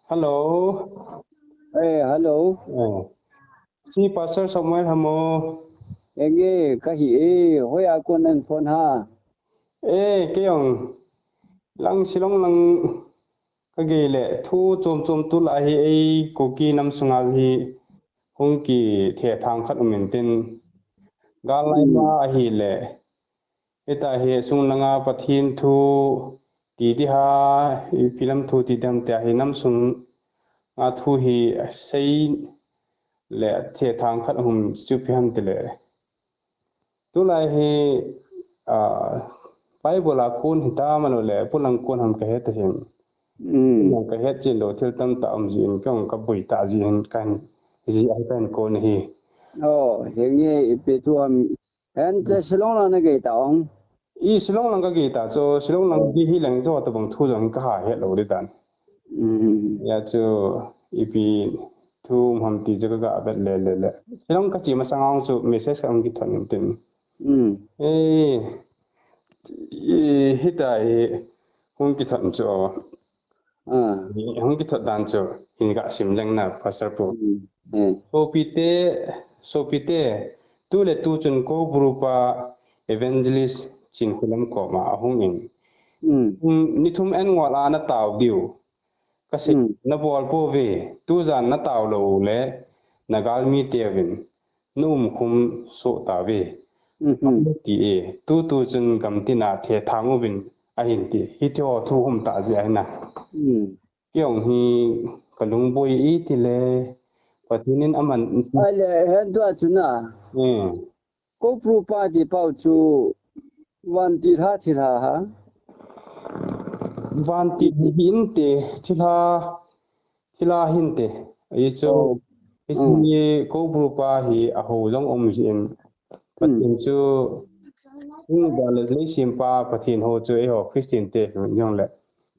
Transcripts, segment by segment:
Hello. Hey, hello. Si Pastor Samuel hamo. Ege kahi hoi ako nan phone ha. Cái ông lăng silong lăng cái gì lệ thu chôm chôm tu lại hi cô kỳ năm sunga hi hung kỳ thiệt thang khát mình tin gal lai ma hi lệ ita hi sung langa pathin thu ti ha film thu ti dam te hi năm sung nga thu hi sei lệ thiệt thang khát chu pi ham te lệ tu lai hi Bible akun hita mano le pulang kun ham ka het hin pulang ka het chin lo thil tam ta am jin kong ka bui ta jin kan ji ai kan ko ni hi Oh, henge ipe tu am. En te silong na na gay taong. I silong lang ka kita so silong lang gi hi lang to ta bang thu jong ka ha het lo ri dan ya chu ipi thu ham ti jaga ga bet le silong ka chi ma sang chu message kam gi thon tin eh hita hung ki thon chu hung ki thot dan chu hin ga sim leng na pasar pu sopite tu le tu chun ko grupa evangelist chin khulam ko ma ahung in ni thum en ngwala na taw diu kasi na bol po ve tu zan na taw lo le nagal mi tevin num khum so ta ve ti e tu chun kam ti na the thangu bin a hin ti hi tho thu hum ta ji ai na kyong hi kalung boi i ti le patinin aman Ale hen tu achuna. Ko pru pa di pau chu wan ti tha ha. van ti hin te thila hin te ai chu isni ko grupa hi a ho jong om jin patin chu ba le le simpa patin ho chu e ho christian te yong le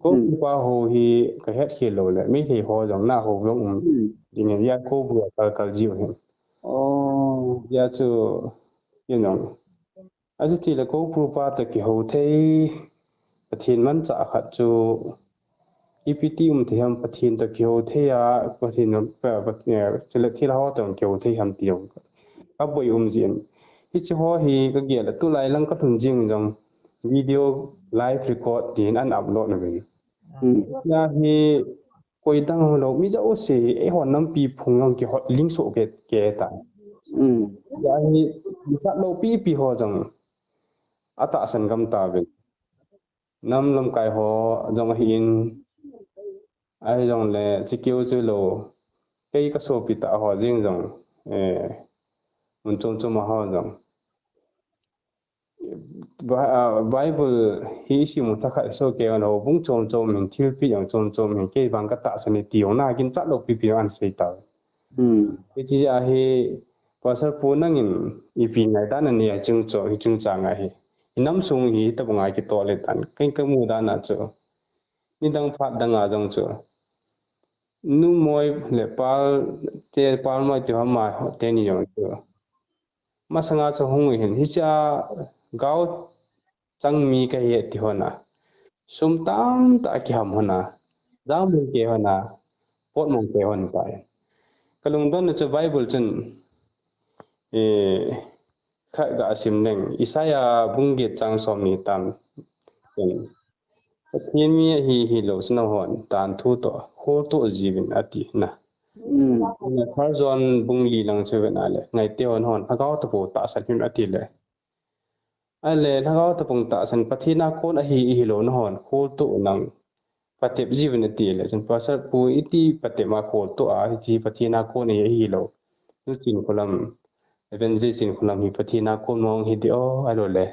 ko grupa ho hi ka het khil lo le mi hi ho jong na ho jong ding ya ko bu kal jiu hin ya chu you know as ti le ko grupa ta ki ho thei pathin man cha khat chu EPT thì ham pathin ta kyo the ya pathin chele thil ho ta kyo the ham tiyo ka boi jin hi chi ho hi ka ge la tu lai lang ka thun jing jong video live record tin an upload na bin ya hi koi dang lo mi ja o se e hon nam pi phung ngam ki hot link so ke ta ya hi cha lo pi ho jong ata san gam ta bin nam lam kai ho jong hin ai dòng là chỉ kêu chứ lo cái số bị tạo họ riêng dòng mình trông mà họ dòng Bible hi si một thắc số kêu nó bung trông mình thiếu bị dòng trông mình cái bằng cái tạo sinh tiểu na kinh chắc đâu bị ăn xây tạo cái gì à hi pasal pun nangin ipi ngai dan ni a chung chang a hi nam sung hi ta bangai ki toilet tan cái mu da na cho ni dang phat dang a jong cho nu moi le pal moi ti ma te ni yong tu ma sanga so hung hin hi cha gao chang mi ka ye ti hona sum tam ta ki ham hona da mu ke hona pot mong ke hon ta kalung don cha bible chen e kha ga sim neng isaya bungge chang som ni tam thiên mi hi lo sna hon tan thu to ho to jibin ati na na thar zon bung li lang che na le ngai te on hon hagaw to po ta san hin ati le ale hagaw to pung ta san pathina kon a hi lo na hon ho to nang patep jibin ati le chen pasar pu iti patema ko to a hi pathina kon hi lo nu chin kolam evangelist chin kolam hi pathina kon mong hi ti o alo le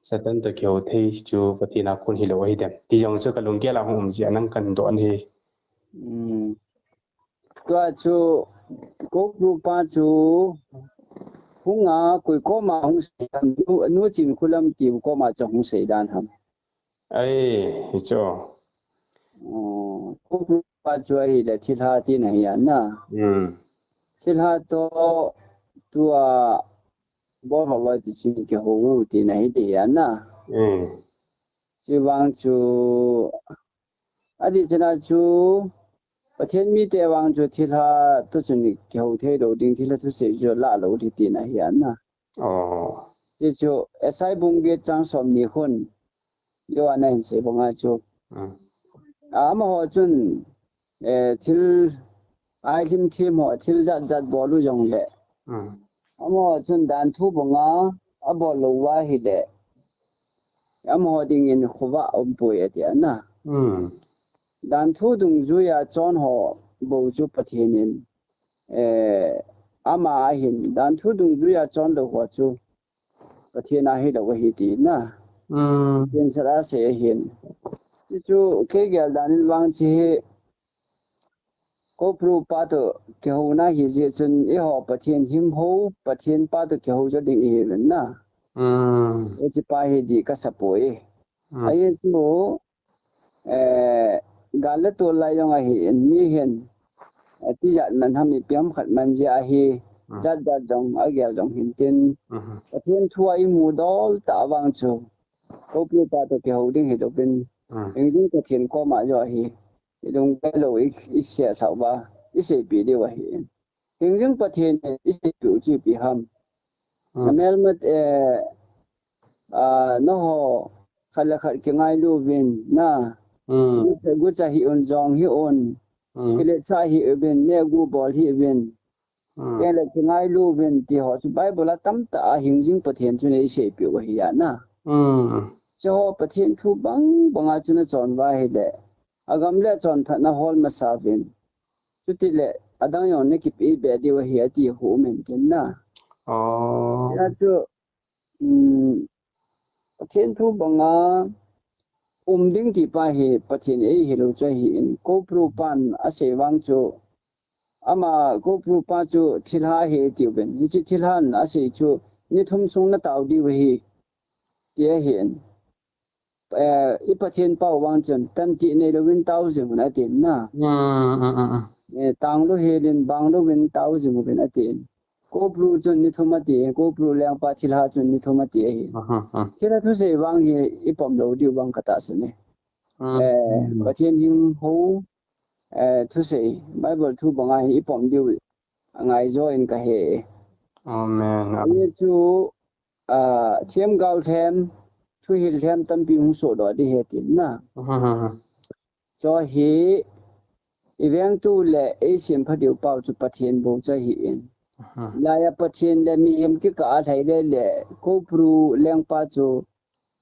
satan to kyo thei chu patina kun hi lo hi dem ti jong chu kalung ke la hum ji anang kan don hi Tua chu ko pru pa chu hunga koi ko ma hung se nu chin khulam ti ko ma cha hung se dan ham ai hi cho ko pru pa chu ai le thi tha ti na ya na thi tha to tua bo ho lo ti chin ke ho u ti na hi de ya na chi wang chu adi chana chu ประเทศมีแต่วางจุดที่ละตัวจุดนี้เกี่ยวเทโดดิ้งที่ละทุกสิ่งจุดละโลที่ตีนะเฮียนะอ๋อที่จุดเอสไอบุงเกจังสมนิคนย้อนนั่นสิบังอาจุมาหัวจุนที่ไอทิมทีมหัวที่จัดบอลลูจงเล่มาหัวจุนดันทุบังอาบอลลูว่าฮิเล่มาหัวดิ้งอินขวาอมปุยเดียนะดันทุดุงจุยาจอนหัวบูจุประเทศนี้มาเห็นดันทุดุงจุยาจอนลูกหัวจุประเทศนั้นให้เราเห็นดีนะเห็นสระเสียเห็นจู่ๆแค่เกี่ยวดันวางชีก็ปลูกป่าตัวเกี่ยวน่าเห็นจนอีหัวประเทศหิมหูประเทศป่าตัวเกี่ยวจะดิ้งเห็นนะจะไปเห็นดีก็สบายไอ้จู่การเล่นตัวอะไรยังไงเห็นนี่เห็นที่จะมันทำให้เปี่ยมขัดมันจะเห็นจัดดงอาเกี่ยวดงเห็นเต็นประเทศทั่วอิมูดอลตะวันจูก็ปลูกป่าตัวเกี่ยวดิ้งเห็นตัวเป็นจริงๆประเทศก็มาจะเห็นตรงไปเราอีเสียเท่าว่าอีเสียปีเดียวเห็นจริงๆประเทศอีเสียปีจีปีห้ามแม้เมื่อน้องขัดละขัดยังไงดูวินนะกูจะหิอนจองหิอนกิเลสหิอนเนี่ยกูบอลหิอนยังเลยยังไงรู้วินที่หัวสุดไปบอกละตั้มตาหิงจิงประเทศจุนเสียปีว่าหิยานะเจ้าประเทศทุบังอาจุนจอนว่าเห็นเลยอากาศเล่จอนพันนาฮอลมาสาวินจุดที่เล่อดังยองเนี่ยกิบอีเบดีว่าหิยาที่หูเหม็นจันนะแล้วจู่ประเทศทุบังดิ้งที่ไปเหตุประเทศเฮลูจะเห็นก็ปรูปันอาศัยวังจูมาก็ปรูปันจูที่ลาเหตุอยู่เป็นนี่ที่ลาอาศัยจูนี่ทุ่มส่งนัดเอาดีว่าเหตุที่เห็นอีประเทศเป้าวังจนตั้งที่ในเราเป็น1000มันอาทิตย์นะต่างโลเฮลินบางโลเป็น1000มันเป็นอาทิตย์ก็ปรูจนนี่ทุ่มอาทิตย์ก็ปรูเลี้ยงปัจจิลาจนนี่ทุ่มอาทิตย์ที่เราทุกสิ่งวางเหตุอีปั๊มเราดีวางกระตัสเนี่ยประเทศหิมหูทุกสิ่งไบเบิลทุกบางอีปั๊มดีไงจ่อยนก็เหอาเมนนี่จู่เทียมเกาเทียมช่วยเทียมตั้มปีหุ่นโสดดีเหตุนะจ่อเหอีเวนตุเล่เอเชียนพอดีเป้าจุประเทศบูจะเห็นลายประเทศเล่มีเอ็มกิกอาไทยเล่ก็ปรูเลี้ยงป้าจู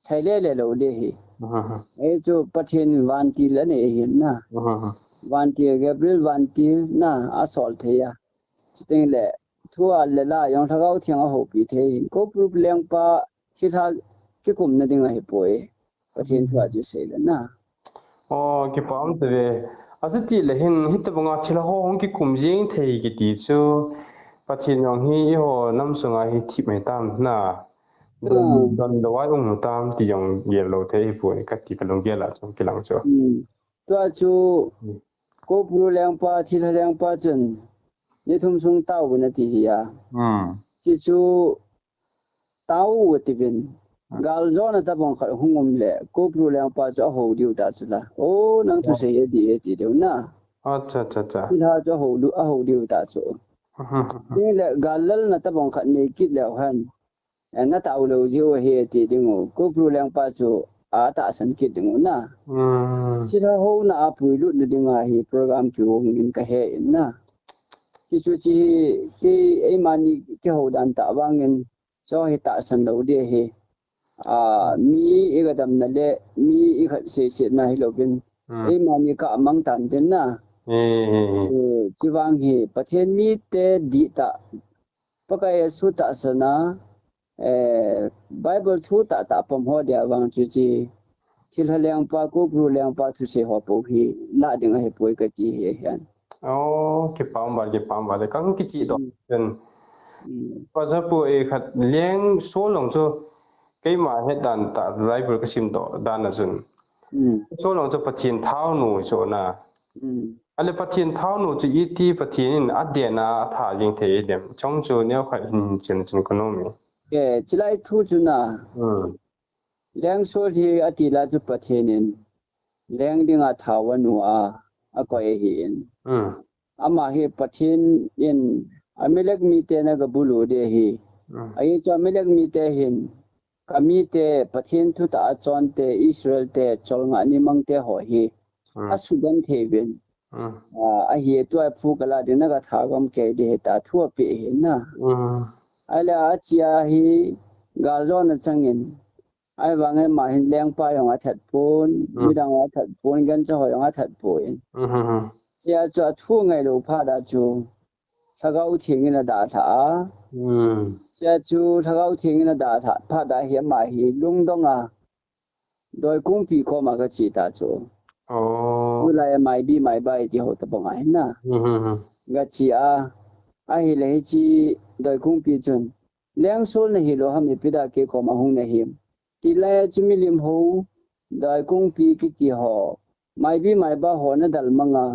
ไทยเล่เราเล่เหจูประเทศวันที่ละเนี่ยเห็นนะวันที่แกเบรลวันที่นะอาสอลเทียจุดนี้แหละทั่วเล่ละยังถ้าเขาเที่ยงเอาปีเทียก็ปรูเลี้ยงป้าที่ท่าที่กลุ่มนั่นเองให้ป่วยประเทศทั่วจะเสียแล้วนะกี่ปามตัวอาศัยที่เห็นฮิตบังอาที่ละห้องกี่กลุ่มยิงเทกี่ตีจูประเทศยังฮีหัวน้ำสงายที่ไม่ตามนะดอนดวายตามที่ยังเยลโลเทย์ป่วยกัดที่กำลังเยลละจังกำลังจ้ะตัวจูก็ปลูกเลี้ยงปลาที่เลี้ยงปลาจนนี่ทุ่มส่งเต้าวันที่เฮียที่จูเต้าวันที่เป็นกาลจอนตะบังขัดหุ่งมเล่ก็ปลูกเลี้ยงปลาจะหูดิวตาจุละโอ้นังทุเสียดีเดียวนะจ้ะที่ท่าจะหูดิวตาจุนี่แหละกาลลนัตบังขัดนี่คิดแล้วฮันนัตเอาเราจะว่าเหตุที่งูก็ปลูกเลี้ยงปลาจูตาสันคิดงูนะที่ท่าหูน่าปุยลุดดึงไอ้โปรแกรมที่วงเงินก็เห็นนะที่จุดที่ไอ้มันนี่ที่หูดันตาบางเงินจะให้ตาสันเราเดียเหมีอีกดำนั่นแหละมีอีกเสียนะให้เราเป็นไอ้มันนี่ก็มังตันเดนนะที่วางเหประเทศมีแต่ดีตาปะกายสุตาสนะไบเบิลทูตาปมหัวเดียววางจุดที่เลี้ยงปลากูปลูกเลี้ยงปลาทุเสียหัวปุยน่าดึงให้ป่วยก็จีเฮียนเก็บปามบาเลยก็คิดจีต่อเป็นพอถ้าป่วยขัดเลี้ยงโซ่ลงจูcái mà hết đàn ta lại bữa cái sim đó đàn là gì số lượng cho phát triển tháo nụ chỗ na anh phát triển tháo nụ cho ít thì phát triển ở điện na thả những thế điểm trong chỗ nếu phải chuyển con nôm cái chỉ lại thu chỗ na lượng số thì ở đây là cho phát triển lượng đi ngã tháo nụ akoi hin Hmm. ama hi pathin in amelek mi te na ga bulu de hi ai cha amelek mi te hin kami te pathin thu ta chon te Israel te chol nga ni mang te ho hi asugan theben a hi to a phu kala de na ga thagam ke de ta thu pe hin na ala achia hi galro na changin ai wang ai ma hin leng pa yong a that pun mi dang a that pun gan cha ho yong a that pun chia cho thu ngai lo pha da chu thagau thing na da tha chia chu thagau thing na da tha pha da hi ma hi lung dong a doi kung pi ko ma ga chi ta chu oh lai mai bi mai bai ti ho ta bang ai na ga chi a hi le chi doi kung pi chun leng sol na hi lo ha mi pi da ke ko ma hung na hi ti la chu mi lim ho doi kung pi ki ti ho mai bi mai ba ho na dal manga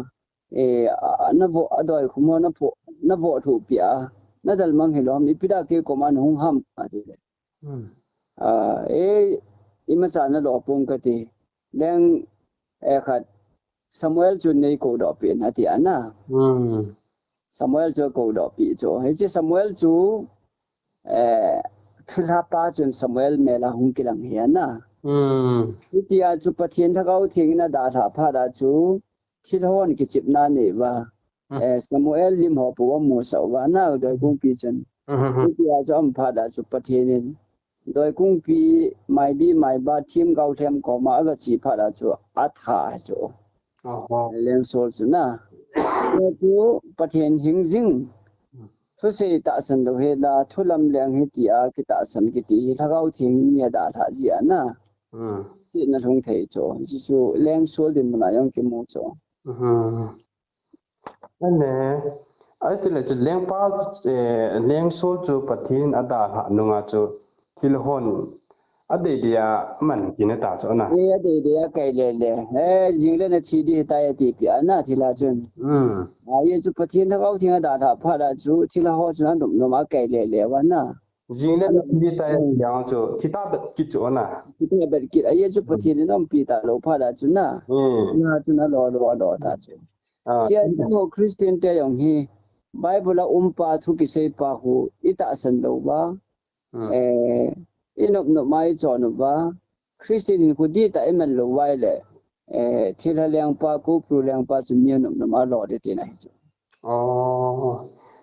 na vo adoi khumo na vo thu pia na dal mang hi lo mi pi da ke ko ma hung ham a ti le ima sa na lo pung ka ti leng khat Samuel chun nei ko do pi na ti ana Samuel cho ko do pi cho he chi Samuel chu thila pa chun Samuel me la hung ki lang hi na ti a chu pathian thagau thing na da tha pha da chu thilhon ki chip na ne wa Samuel lim ho pu mo sa wa na doi kung pi chun ti a cho am pha da chu pathian doi kung pi mai bi mai ba thim gau them ko ma ga chi pha da chu a tha chu lem sol chu na chu pathian hing jing thu se ta san do he da thulam leng hi ti a ki ta san ki ti hi thagau thing ni da tha ji ana chi na thong thei chu chi chu leng sol din ma yong ki mo chu ane ai ti le chu leng pa leng sol chu pathin ada ha nunga chu thilhon ade dia man kina ta chu na ade dia kai le jing le na chi di ta ya ti pi ana thi la chun ye chu pathin thagau thing da tha pha da chu thi la ho chu na dum no ma kai le wa na jing le na di ta yang chu thi ta ki chu na ki ta ba ki ye chu pathin no pi ta lo pha da chu na chu na lo ta chu sia no Christian te yong hi Bible la pa thu ki sei pa hu ita san lo ba inop no mai cho no ba Christian ku di ta eman lo wai le thila leng pa ku pru leng pa chu mi no ma lo de ti na hi chu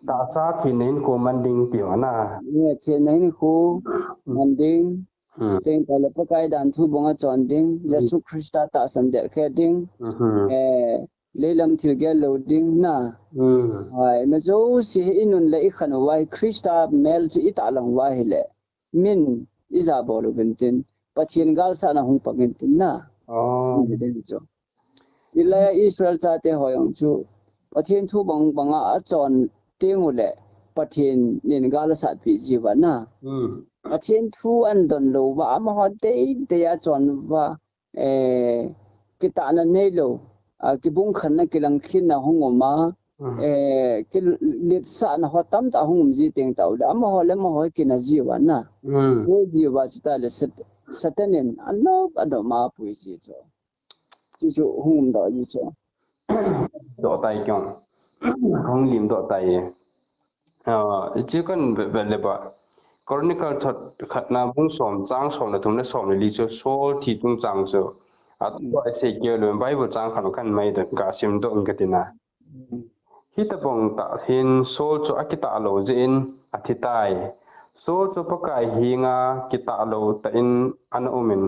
ta cha thi nen ko man ding ti na ye chen nei ku man ding teng ta le pa kai dan thu bonga chon ding Jesu Christa ta san de khe ding leilam thil ge lo ding na ai ma zo si inun le i khan wai Christa mel chu ita lang wai le min iza bolu bentin pathin gal sa na hung pagin tin na den cho ila Israel cha te hoyong chu pathin thu banga a chon tingu le pathin nin gal sa pi jiwa na pathin thu an don lo wa ma ho te ya chon wa kita na nei lo ki bung khan na kilang khin na hungoma ki lit sa na hotam ta hungum ji teng ta da ma ho le ma ho ki na jiwa na ho jiwa chita le satanin anno ado ma pu ji cho ji chu hungum da ji cho do tai kyong hong lim do tai chi kan be le ba chronicle thot khatna bung som chang som na thum na som li cho sol thi tung chang cho to se ke lo Bible chang kan mai da ka sim do ngatina hitapong ta hin sol cho akita lo jin athitai sol cho pakai hinga kita lo ta in an omen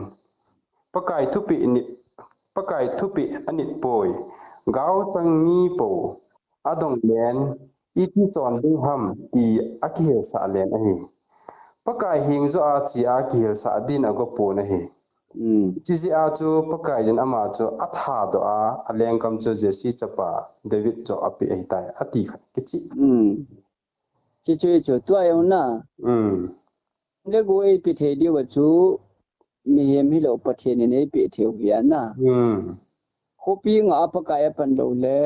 pakai thupi anit poi gao chang mi po adong len iti chon ding ham ti akihel sa len ahi pakai hing zo a chi a kihel sa din ago po na hi chi a chu pakai din ama chu atha do a aleng kam chu je si chapa David cho api ai tai ati khat ki chi chu to yo na le go e pi the di wa chu mi hem hi lo pathin ne pi the hu ya na khopi nga pakai pan lo le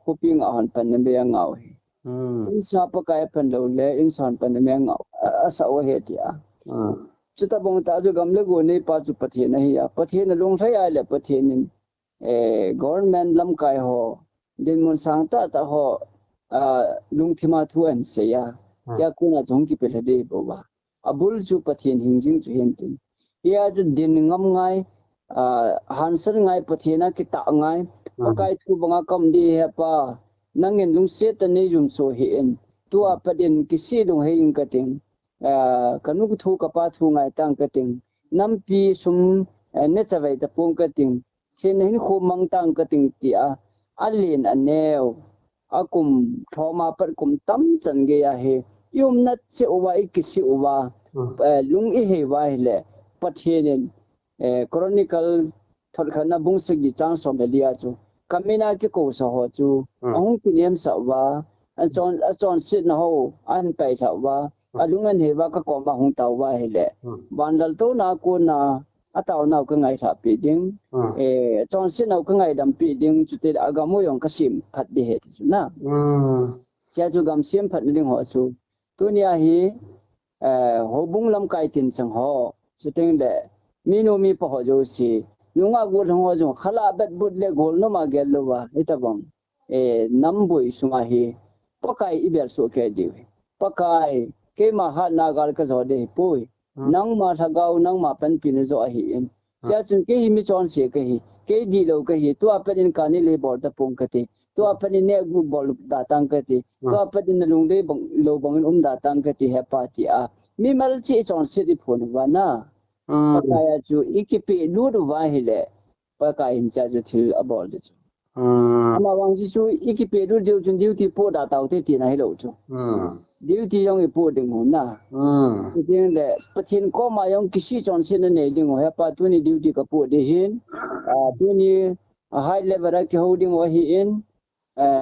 khopi nga han pan ne be ngau hi in sa pakai pan lo le in san pan ne me ngau asa o he ti a chuta bong ta ju gam le go ne pa chu pathin na hi ya pathin na long thai ai le pathin government lam kai ho din mun sang ta ho lung thima thu an se ya kya kuna jong ki pe de bo ba abul chu pathin hingjing chu hen tin ya ju din ngam ngai hansan ngai pathina ki ta ngai pakai thu banga kam di ha pa nangin lung se ta ne jum so hi en tu a padin ki si lung he ing ka ting kanu ku thu ka pa thu ngai tang ka ting nam pi sum ne chawai ta pong ka ting sin hin khu mang tang ka ting ti a alin aneu akum thoma par kum tam chan ge ya he yum na che uwa ikisi uwa lung I he wa hele pathin chronicle thor khana bung se gi chang som belia chu kamina ki ko so ho chu ahung pinem sa wa chon sit na ho an pai sa wa alungan he wa ka ko ma hung taw wa hele bandal to na ko na ataw na ka ngai tha pi ding chon sit na ka ngai dam pi ding chu te agamo yong ka sim phat de he chu na sia chu gam sim phat ding ho chu tunia hi ho bung lam kai tin chang ho chu teng de mino mi po ho jo si nunga gol ho jo khala bet bud le gol no ma gel lo wa itabang nam boi suma hi pakai ibel so ke di pakai ke ma ha na gal ka zo de poi nang ma thagau nang ma pan pin zo hi in sia chun ke hi mi chon se ke hi ke di lo ke hi to apen ka ni le bol ta pong ka ti to apen ne gu bol da tang ka ti to apen lung de bang lo bang da tang ka ti he pa ti a mi mal chi chon se di phon wa na pakaya chu ikipi lu du wa hi le pakai in cha ju thil abol de chu ama wang si chu ikipi lu ju chun duty po da taw te ti na hi lo chu duty yong I po ding hu na ti ding de pathin ko ma yong kisi chon sin ne ding ho he pa tu ni duty ka po de hin tu ni high level ra ki holding wa hi in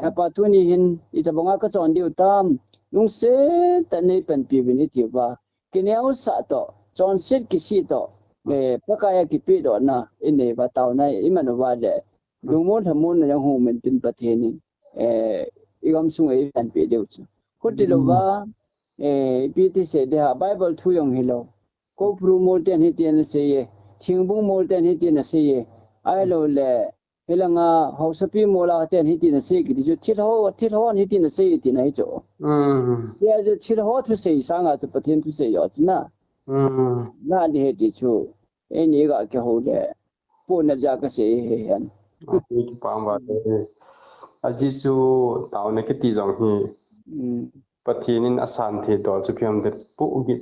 he pa tu ni hin ita bonga ka chon diu tam lung se ta ne pen pi bi ni ti ba kineu sa to chon sit kisi to pakaya ki pi do na ine ba taw na iman wa de lungmon thamun na yang hu men tin pathin igam sung ai pen pi deu chu Kutiloba PT se de ha Bible thu yong hilo ko pru molten hitian se ye thingbung molten hitian se ye ai lo le helanga hausapi mola ten hitian se ki ju thitho hitian se ti nai cho ya ju thitho thu se sanga tu pathin thu se yo na na de he ti chu ni ga ke ho le po na ja ka se he yan ki pang ba ajisu taw ne ki ti jong hi pathin asan the dol chu phiam de pu gi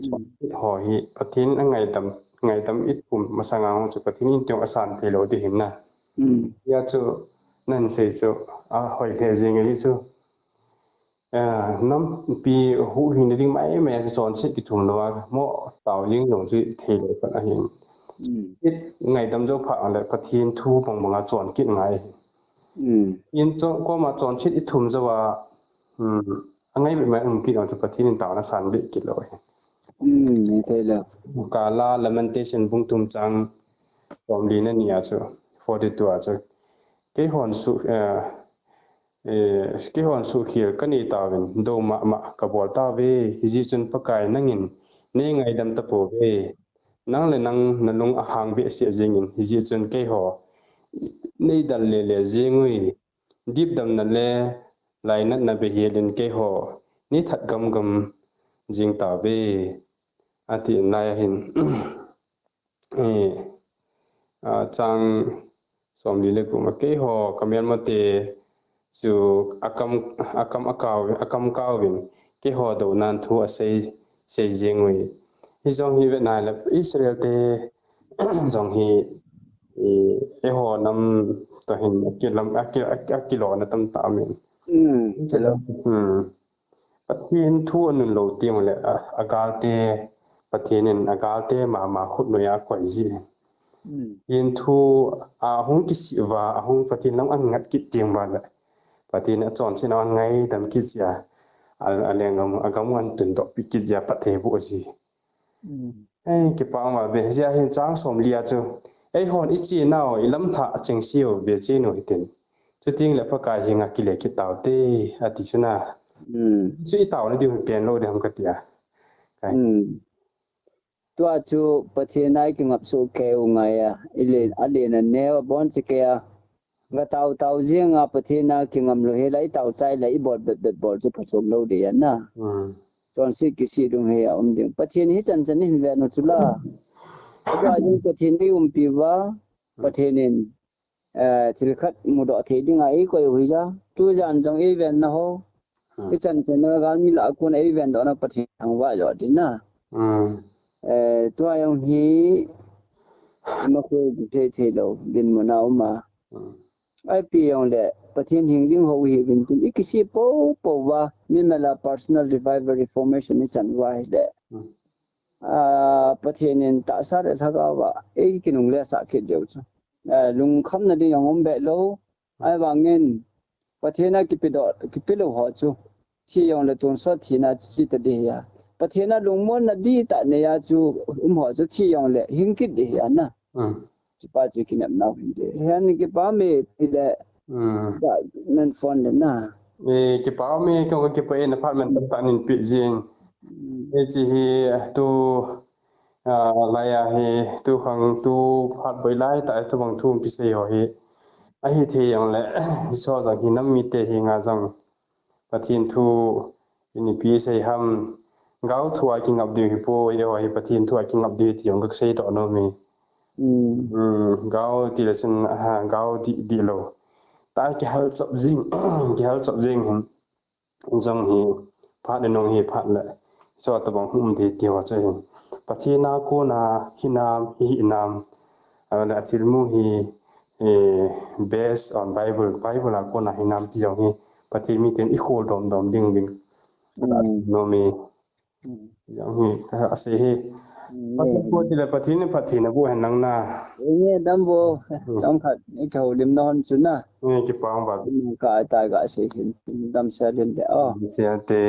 ho hi pathin ngai dam it pum masanga ho chu pathin in tyong asan the lo de hin na ya chu nan se chu a hoi the jing gi chu nam pi hu hin ding mai me chon sit ki thum lo mo taw ling long chu the lo pa a hin it ngai dam jo pha le pathin thu bang banga chon kit ngai in cho ko ma chon sit I thum zo wa angai be ma ki no chu pathin taw na san bi ki lo ne the lo kala lamentation bung tum chang tom li na nia chu 42 chu ke hon su ke hon su khir kani tawin do ma ka bol ta ve ji chun pakai nangin ne ngai dam ta po ve nang le nang nanung a hang be se jingin ji chun ke ho nei dal le jingui dip dam na le lai na be helin ke ho ni that gam jing ta ve ati nai hin chang som li le pu ma ke ho kamel ma te chu akam kawin ke ho do nan thu a sei jingui hi jong hi ve nai la Israel te jong hi ho nam to hin ki lam akilo na tam ta min chalo pathin thu an lo ti mo le agal te pathin agal te ma hut no ya kwai ji in thu a hung ki si wa a hung pathin lam an ngat ki tiang ba la pathin a chon sin an ngai dam ki ja a lengam agam an tun do pi ki ja pathe bu ji ki pa ma be ja hin chang som lia chu ei hon I chi nao I lam pha cheng siu be chi no hitin chu ting le pha ka hinga ki le ki taw te ati chuna chu I taw na di pen lo de ham ka tia kai tua chu pathinai ki ngap su ke u ngai ile ale na ne bon chi ke ga tau riêng à pathina kingam lo he lai tau chai lai bol chu phachom lo de na ton si ki si dung he ding pathin hi chan hin ve no chula ado ajung pathin ni piwa pathinin thil khat mu do the ding ai ko hui ja tu jan jong event na ho ki chan na ga mi la kun event do na pathin thang wa jo din na tu ayong hi ma ko the lo din mo na ma ai pi yong le pathin hing jing ho hi bin tin ikisi po wa mi mala personal revival reformation ni chan wa de pathin ta sa re thaga wa ei kinung le sa khit deu chu lung kham na de yong be lo ai wangin pathina kipilo ho chu chi yong le ton so thi na chi ta de ya pathina lungmon na di ta ne ya chu ho chu chi yong le hing kit de ya na pa chu kinam na hin de han ki pa me pile da nan fon le na ki pa me ko ki pa en apartment ta nin pi jing e chi hi tu la ya hi tu khang tu phat boi lai ta tu bang thum pi se ho hi a hi the yang le so jang hi nam mi te hi nga jang pathin thu ini pi se ham gao thua ki ngap di hi po yo hi pathin thua ki ngap di ti yong ka sei to no mi gao ti la sin gao di lo ta ki hal chop jing hin jang hi phat le nong hi phat le so ta bang hum di ti ho che hin pathina ko na hinam hi nam la thil mu hi based on bible la ko na hinam ti yong hi pathi mi ten I khol dom ding bin no mi yang hi ase hi pathi ko ti la pathi na bo han nang na ye dam bo chong khat ni khau lim non chu na ki pang ba ka ta ga se hin dam sa den de se te